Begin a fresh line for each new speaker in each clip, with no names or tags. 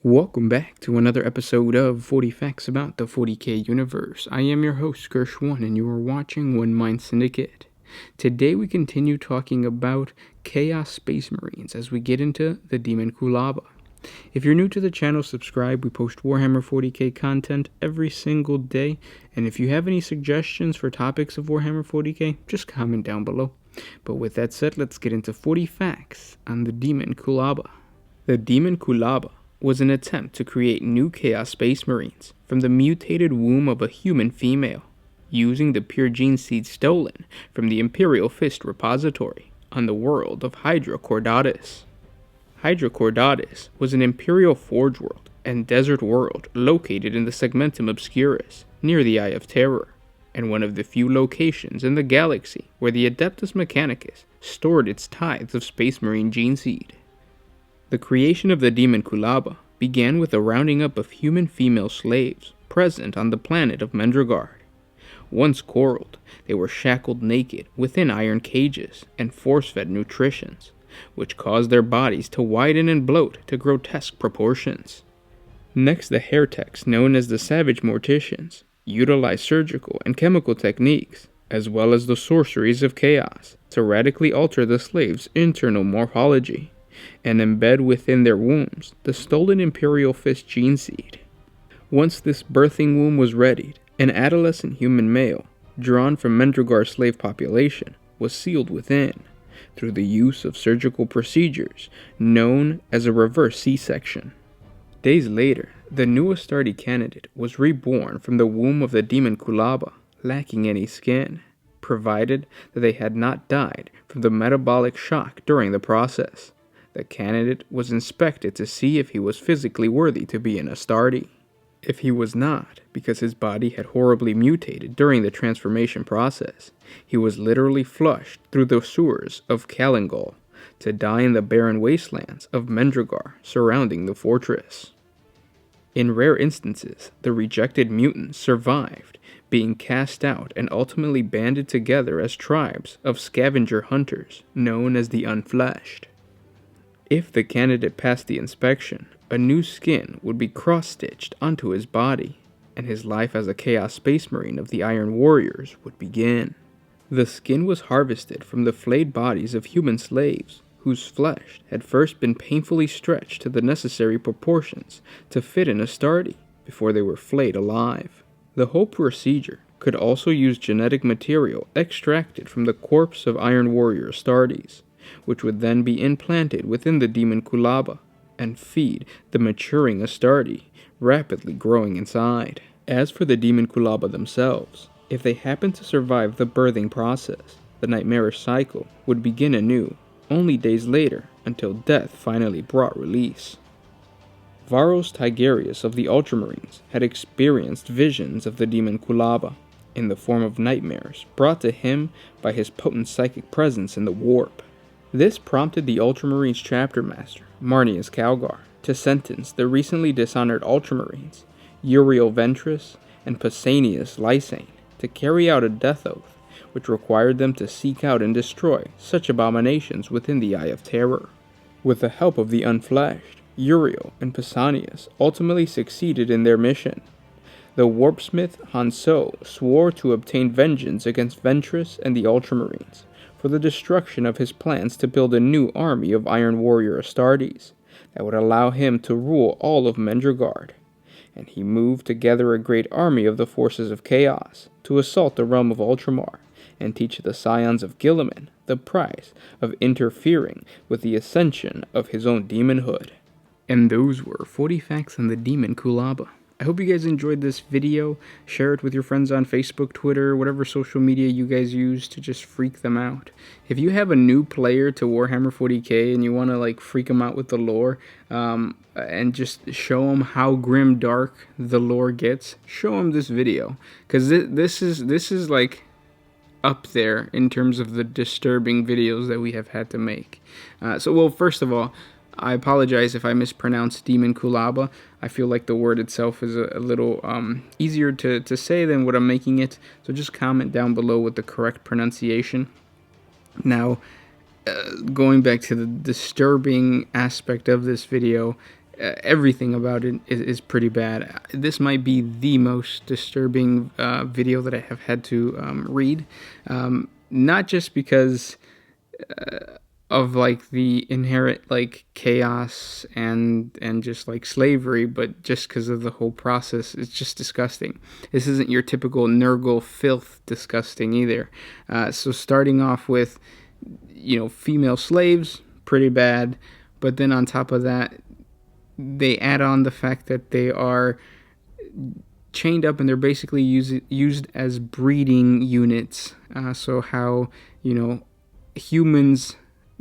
Welcome back to another episode of 40 Facts About the 40K Universe. I am your host, Gersh1, and you are watching One Mind Syndicate. Today we continue talking about Chaos Space Marines as we get into the Demonculaba. If you're new to the channel, subscribe. We post Warhammer 40K content every single day, and if you have any suggestions for topics of Warhammer 40K, just comment down below. But with that said, let's get into 40 facts on the Demonculaba. The Demonculaba was an attempt to create new Chaos Space Marines from the mutated womb of a human female, using the pure gene seed stolen from the Imperial Fist repository on the world of Hydra Cordatis. Hydra Cordatis was an Imperial Forge world and desert world located in the Segmentum Obscurus, near the Eye of Terror, and one of the few locations in the galaxy where the Adeptus Mechanicus stored its tithes of Space Marine gene seed. The creation of the Demonculaba began with the rounding up of human female slaves present on the planet of Mendragard. Once corralled, they were shackled naked within iron cages and force-fed nutritions, which caused their bodies to widen and bloat to grotesque proportions. Next, the heretics, known as the Savage Morticians, utilized surgical and chemical techniques, as well as the sorceries of chaos, to radically alter the slaves' internal morphology and embed within their wombs the stolen Imperial Fist gene seed. Once this birthing womb was readied, an adolescent human male, drawn from Mendragar's slave population, was sealed within, through the use of surgical procedures known as a reverse C-section. Days later, the new Astarte candidate was reborn from the womb of the Demonculaba, lacking any skin, provided that they had not died from the metabolic shock during the process. The candidate was inspected to see if he was physically worthy to be an Astarte. If he was not, because his body had horribly mutated during the transformation process, he was literally flushed through the sewers of Kalingol to die in the barren wastelands of Mendragar surrounding the fortress. In rare instances, the rejected mutants survived, being cast out and ultimately banded together as tribes of scavenger hunters known as the Unfleshed. If the candidate passed the inspection, a new skin would be cross-stitched onto his body, and his life as a Chaos Space Marine of the Iron Warriors would begin. The skin was harvested from the flayed bodies of human slaves, whose flesh had first been painfully stretched to the necessary proportions to fit an Astarte before they were flayed alive. The whole procedure could also use genetic material extracted from the corpse of Iron Warrior Astartes, which would then be implanted within the Demonculaba and feed the maturing Astarte, rapidly growing inside. As for the Demonculaba themselves, if they happened to survive the birthing process, the nightmarish cycle would begin anew, only days later, until death finally brought release. Varos Tigerius of the Ultramarines had experienced visions of the Demonculaba, in the form of nightmares brought to him by his potent psychic presence in the warp. This prompted the Ultramarines chapter master, Marnius Calgar, to sentence the recently dishonored Ultramarines, Uriel Ventress and Pausanias Lysane, to carry out a death oath, which required them to seek out and destroy such abominations within the Eye of Terror. With the help of the Unfleshed, Uriel and Pausanias ultimately succeeded in their mission. The warpsmith Hanso swore to obtain vengeance against Ventress and the Ultramarines for the destruction of his plans to build a new army of Iron Warrior Astartes that would allow him to rule all of Mendragard, and he moved to gather a great army of the forces of chaos to assault the realm of Ultramar and teach the scions of Guilliman the price of interfering with the ascension of his own demonhood. And those were 40 facts on the Demonculaba. I hope you guys enjoyed this video. Share it with your friends on Facebook, Twitter, whatever social media you guys use to just freak them out. If you have a new player to Warhammer 40K and you want to like freak them out with the lore and just show them how grim dark the lore gets, show them this video, because this is like up there in terms of the disturbing videos that we have had to make. Well, first of all, I apologize if I mispronounce Demonculaba. I feel like the word itself is a little easier to say than what I'm making it, so just comment down below with the correct pronunciation. Now, going back to the disturbing aspect of this video, everything about it is pretty bad. This might be the most disturbing video that I have had to read, not just because of like the inherent like chaos and just like slavery, but just because of the whole process. It's just disgusting. This isn't your typical Nurgle filth disgusting either. So starting off with, female slaves, pretty bad, but then on top of that, they add on the fact that they are chained up and they're basically used as breeding units. So how, humans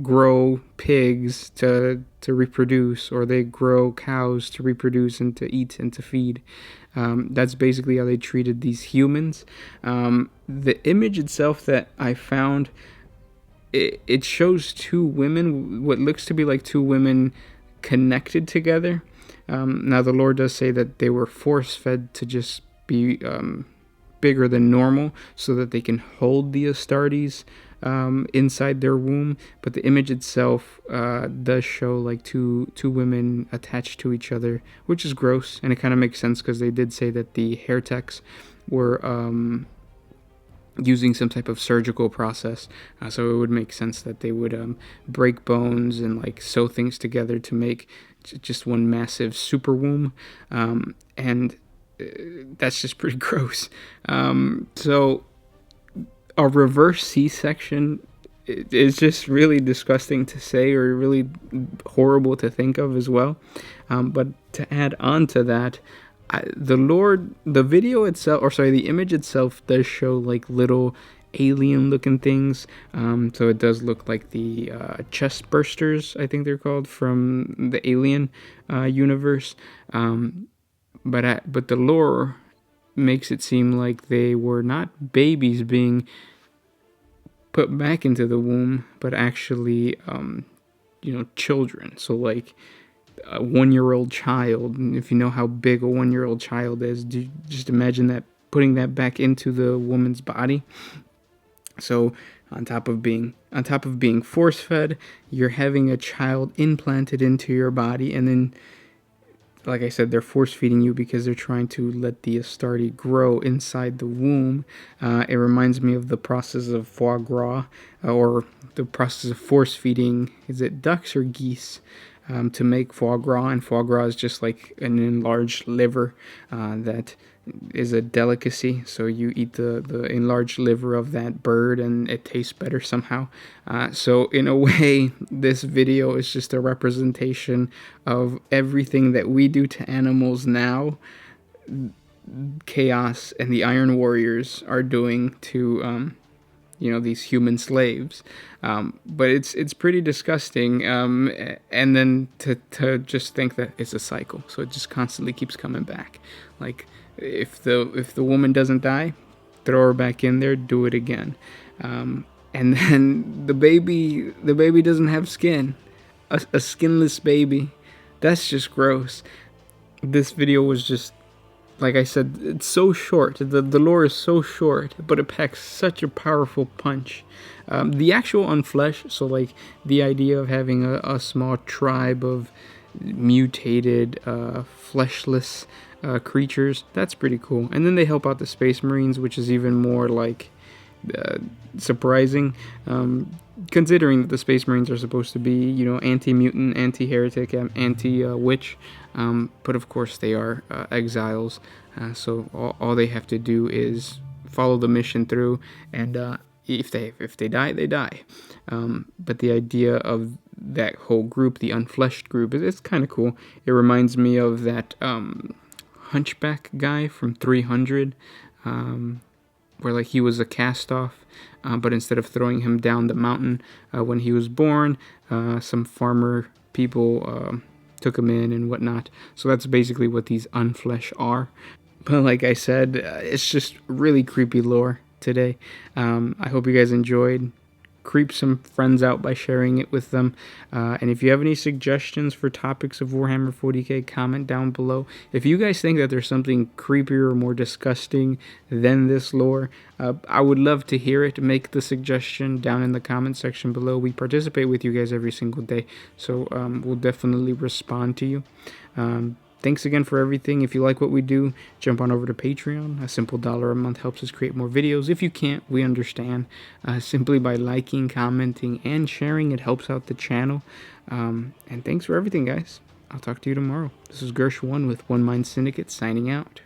grow pigs to reproduce, or they grow cows to reproduce and to eat and to feed. That's basically how they treated these humans. The image itself that I found, it shows two women, what looks to be like two women connected together. Now the lore does say that they were force-fed to just be bigger than normal so that they can hold the Astartes inside their womb, but the image itself does show like two women attached to each other, which is gross, and it kind of makes sense because they did say that the heretics were using some type of surgical process, so it would make sense that they would break bones and like sew things together to make just one massive super womb, and that's just pretty gross. So a reverse C-section is just really disgusting to say, or really horrible to think of as well. But to add on to that, the video itself, the image itself does show like little alien-looking things. So it does look like the chest bursters, I think they're called, from the Alien universe. But the lore makes it seem like they were not babies being put back into the womb, but actually, children. So like a 1-year-old child. And if you know how big a 1-year-old child is, just imagine that, putting that back into the woman's body. So on top of being force-fed, you're having a child implanted into your body, and then, like I said, they're force-feeding you because they're trying to let the Astarte grow inside the womb. It reminds me of the process of foie gras, or the process of force-feeding, is it ducks or geese, to make foie gras. And foie gras is just like an enlarged liver that is a delicacy. So you eat the enlarged liver of that bird and it tastes better somehow. So in a way, this video is just a representation of everything that we do to animals now. Chaos and the Iron Warriors are doing to these human slaves. But it's pretty disgusting. And then to just think that it's a cycle, so it just constantly keeps coming back. Like, if the woman doesn't die, throw her back in there, do it again. And then the baby doesn't have skin, a skinless baby. That's just gross. This video was just, like I said, it's so short. The lore is so short, but it packs such a powerful punch. The actual unflesh, so like the idea of having a small tribe of mutated, fleshless creatures, that's pretty cool. And then they help out the Spacemarines, which is even more like surprising, considering that the Spacemarines are supposed to be, anti-mutant, anti-heretic, anti-witch, but of course they are exiles, so all they have to do is follow the mission through, and if they die, they die. But the idea of that whole group, the unfleshed group, it's kind of cool. It reminds me of that Hunchback guy from 300, where like he was a cast-off, but instead of throwing him down the mountain when he was born, some farmer people took him in and whatnot. So that's basically what these unflesh are. But like I said, it's just really creepy lore today. I hope you guys enjoyed. creep some friends out by sharing it with them. And if you have any suggestions for topics of Warhammer 40K, comment down below. If you guys think that there's something creepier or more disgusting than this lore, I would love to hear it. Make the suggestion down in the comment section below. We participate with you guys every single day, so we'll definitely respond to you. Thanks again for everything. If you like what we do, jump on over to Patreon. A simple $1 a month helps us create more videos. If you can't, we understand. Simply by liking, commenting, and sharing, it helps out the channel. And thanks for everything, guys. I'll talk to you tomorrow. This is Gersh1 with One Mind Syndicate signing out.